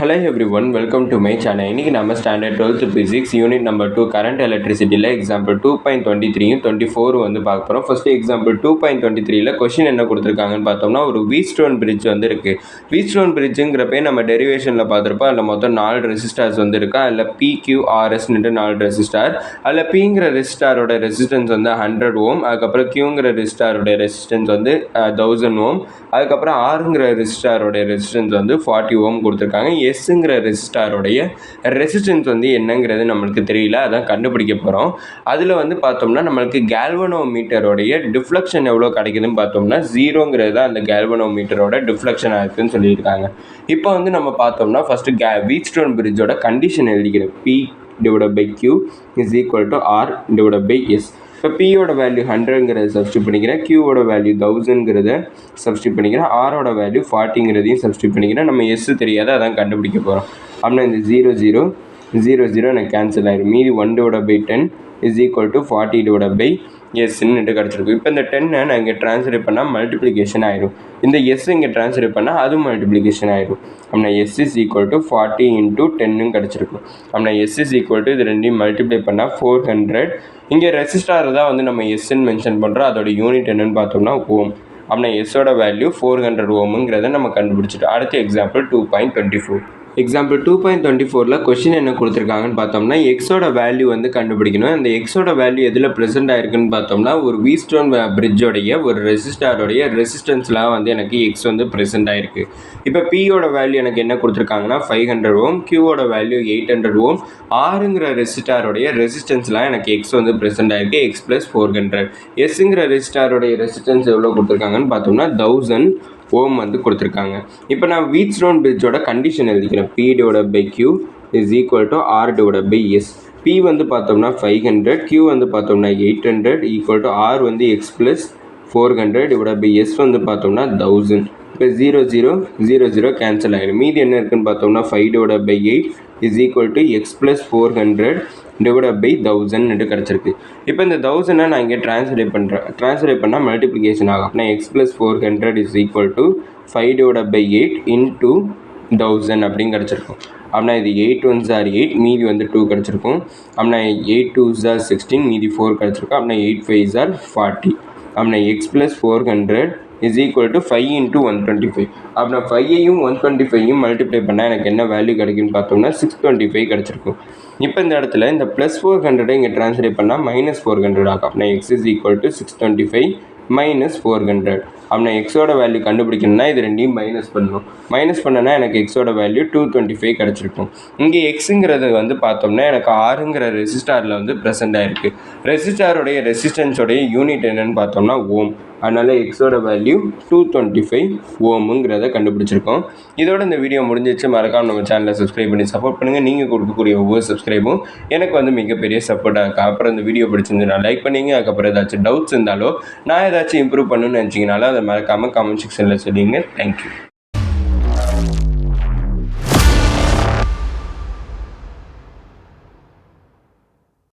Hello everyone, welcome to my channel. இன்னைக்கு நம்ம standard 12th physics unit number 2 current எலக்ட்ரிசிட்டியில் example 2.23யும் 24 வந்து பார்க்க போகிறோம். ஃபர்ஸ்ட் எக்ஸாம்பிள் 2.23ல கொஷின் என்ன கொடுத்துருக்காங்கன்னு பார்த்தோம்னா, ஒரு வீட்ஸ்டோன் பிரிட்ஜ் வந்து இருக்குது. வீட்ஸ்டோன் பிரிட்ஜுங்கிறப்ப நம்ம டெரிவேஷனில் பார்த்துருப்போம். அதில் மொத்தம் 4 ரெசிஸ்டார்ஸ் வந்து இருக்கா. அதில் PQRSன்ட்டு 4 ரெசிஸ்டார். அதில் Pங்கிற ரெசிஸ்டாரோட ரெசிஸ்டன்ஸ் வந்து 100 ஓம். அதுக்கப்புறம் Qங்கிற ரெசிஸ்டாரோட ரெசிஸ்டன்ஸ் வந்து 1000 ஓம். அதுக்கப்புறம் Rங்கிற ரெசிஸ்டாரோட ரெசிஸ்டன்ஸ் வந்து 40 ஓம் கொடுத்துருக்காங்க. எஸ்ங்கிற ரெசிஸ்டாரோடைய ரெசிஸ்டன்ஸ் வந்து என்னங்கிறது நம்மளுக்கு தெரியல, அதான் கண்டுபிடிக்க போகிறோம். அதில் வந்து பார்த்தோம்னா நம்மளுக்கு கேல்வனோமீட்டரோடைய டிஃப்ளெக்ஷன் எவ்வளோ கிடைக்குதுன்னு பார்த்தோம்னா 0ங்கிறது தான் அந்த கேல்வனோமீட்டரோட டிஃப்ளெக்ஷனாக இருக்குதுன்னு சொல்லியிருக்காங்க. இப்போ வந்து நம்ம பார்த்தோம்னா ஃபஸ்ட்டு வீட்ஸ்டோன் பிரிட்ஜோட கண்டிஷன் எழுதிக்கிறேன். P/Q is equal to R/S. இப்போ பியோட வேல்யூ 100ங்கிறத சப்ஸ்டியூட் பண்ணிக்கிறேன், கியூவோட வேல்யூ 1000ங்கிறத சப்ஸ்டியூட் பண்ணிக்கிறேன், ஆரோட வேல்யூ 40ங்கிறதையும் சப்ஸ்டியூட் பண்ணிக்கிறேன். நம்ம எஸ் தெரியாத அதான் கண்டுபிடிக்க போகிறோம். அப்படின்னா இந்த 0 எனக்கு கேன்சல் ஆகிடும். மீதி 1/10 is equal to 40/Sன்னு கிடச்சிருக்கும். இப்போ இந்த 10 நான் இங்கே ட்ரான்ஸ்ஃபர் பண்ணால் மல்டிப்ளிகேஷன் ஆகிடும். இந்த எஸ் இங்கே ட்ரான்ஸ்ஃபர் பண்ணால் அதுவும் மல்டிப்ளிகேஷன் ஆகிடும். அப்படின்னா எஸ் இஸ் ஈக்குவல் டு 40 × 10 கிடச்சிருக்கும். அப்படின்னா எஸ் இஸ் ஈக்குவல் டு இது ரெண்டையும் மல்டிப்ளை பண்ணால் 400. இங்கே ரெசிஸ்டார் தான் வந்து நம்ம எஸ்ன்னு மென்ஷன் பண்ணுறோம். அதோட யூனிட் என்னென்னு பார்த்தோம்னா ஓம். அப்படின்னா எஸ்ஸோட வேல்யூ 400 ஓமுங்கிறத நம்ம கண்டுபிடிச்சிட்டோம். அடுத்த எக்ஸாம்பிள் 2.24. எக்ஸாம்பிள் 2.24ல் கொஷின் என்ன கொடுத்துருக்காங்கன்னு பார்த்தோம்னா எக்ஸோட வேல்யூ வந்து கண்டுபிடிக்கணும். அந்த எக்ஸோட வேல்யூ எதில் ப்ரெசென்ட் ஆயிருக்குன்னு பார்த்தோம்னா ஒரு வீட்ஸ்டோன் பிரிட்ஜோடைய ஒரு ரெசிஸ்டாரோடைய ரெசிஸ்டன்ஸ்லாம் வந்து எனக்கு எக்ஸ் வந்து ப்ரெசென்ட் ஆயிருக்கு. இப்போ பியோட வேல்யூ எனக்கு என்ன கொடுத்துருக்காங்கன்னா 500 ஓம், கியூவோட வேல்யூ 800 ஓம், ஆறுங்கிற ரெசிஸ்டாரோடைய ரெசிஸ்டன்ஸ்லாம் எனக்கு எக்ஸ் வந்து ப்ரெசென்ட் ஆயிருக்கு, எக்ஸ் + 400. எஸ்ங்கிற ரெசிஸ்டாரோடைய ரெசிஸ்டன்ஸ் எவ்வளோ கொடுத்துருக்காங்கன்னு பார்த்தோம்னா 1000 ஓம் வந்து கொடுத்துருக்காங்க. இப்போ நான் வீட்ஸ்டோன் பிரிட்ஜோட கண்டிஷன் எழுதிக்கிறேன். P/Q is equal to R/S. P வந்து பார்த்தோம்னா 500, Q வந்து பார்த்தோம்னா 800 equal to R வந்து x + 400 S வந்து பார்த்தோம்னா 1000. இப்போ 0 கேன்சல் ஆகிடும். மீதி என்ன இருக்குன்னு பார்த்தோம்னா 5/8 is equal to x + 400 /1000 கிடச்சிருக்கு. இப்போ இந்த 1000 நான் இங்கே ட்ரான்ஸ்லேட் பண்ணுறேன். ட்ரான்ஸ்லேட் பண்ணால் மல்டிப்ளிகேஷன் ஆகும். அப்படின்னா x + 400 is equal to 5/8 × 1000 அப்படின்னு கிடச்சிருக்கும். அப்படின்னா இது 8 1s are 8, மீதி வந்து 2 கிடச்சிருக்கும். அப்படின்னா 8 2s are 16, மீதி 4 கிடச்சிருக்கும். அப்படின்னா 8 5s are 40. அப்படின்னா x + 400 is equal to 5 × 125. அப்படின்னா 5ஐயும் 125ஐயும் மல்டிப்ளை பண்ணால் எனக்கு என்ன வேல்யூ கிடைக்குன்னு பார்த்தோம்னா 625 கிடச்சிருக்கும். இப்போ இந்த இடத்துல இந்த +400 இங்கே ட்ரான்ஸ்லேட் பண்ணால் -400 ஆகும். அப்படின்னா x is equal to 625 - 400. அப்படின்னா எக்ஸோட வேல்யூ கண்டுபிடிக்கணும்னா இது ரெண்டையும் மைனஸ் பண்ணணும். மைனஸ் பண்ணனா எனக்கு எக்ஸோட வேல்யூ 225 கிடச்சிருக்கும். இங்கே எக்ஸுங்கிறது வந்து பார்த்தோம்னா எனக்கு ஆறுங்கிற ரெசிஸ்டாரில் வந்து ப்ரெசென்ட் ஆகிருக்கு. ரெசிஸ்டாரோடைய ரெசிஸ்டன்ஸோடைய யூனிட் என்னென்னு பார்த்தோம்னா ஓம். அதனால் எக்ஸோட வேல்யூ 225 ஓமுங்கிறத கண்டுபிடிச்சிருக்கோம். இதோட இந்த வீடியோ முடிஞ்சிச்சு. மறக்காம நம்ம சேனலை சப்ஸ்கிரைப் பண்ணி சப்போர்ட் பண்ணுங்கள். நீங்கள் கொடுக்கக்கூடிய ஒவ்வொரு சப்ஸ்கிரைபும் எனக்கு வந்து மிகப்பெரிய சப்போர்ட்டாக இருக்குது. அப்புறம் இந்த வீடியோ பிடிச்சிருந்துன்னா லைக் பண்ணிங்க. அதுக்கப்புறம் ஏதாச்சும் டவுட்ஸ் இருந்தாலோ நான் ஏதாச்சும் இம்ப்ரூவ் பண்ணணும்னு நினச்சிங்கனாலும் அதை மறக்காமல் கமெண்ட் செக்ஷனில் சொல்லிங்க. தேங்க்யூ.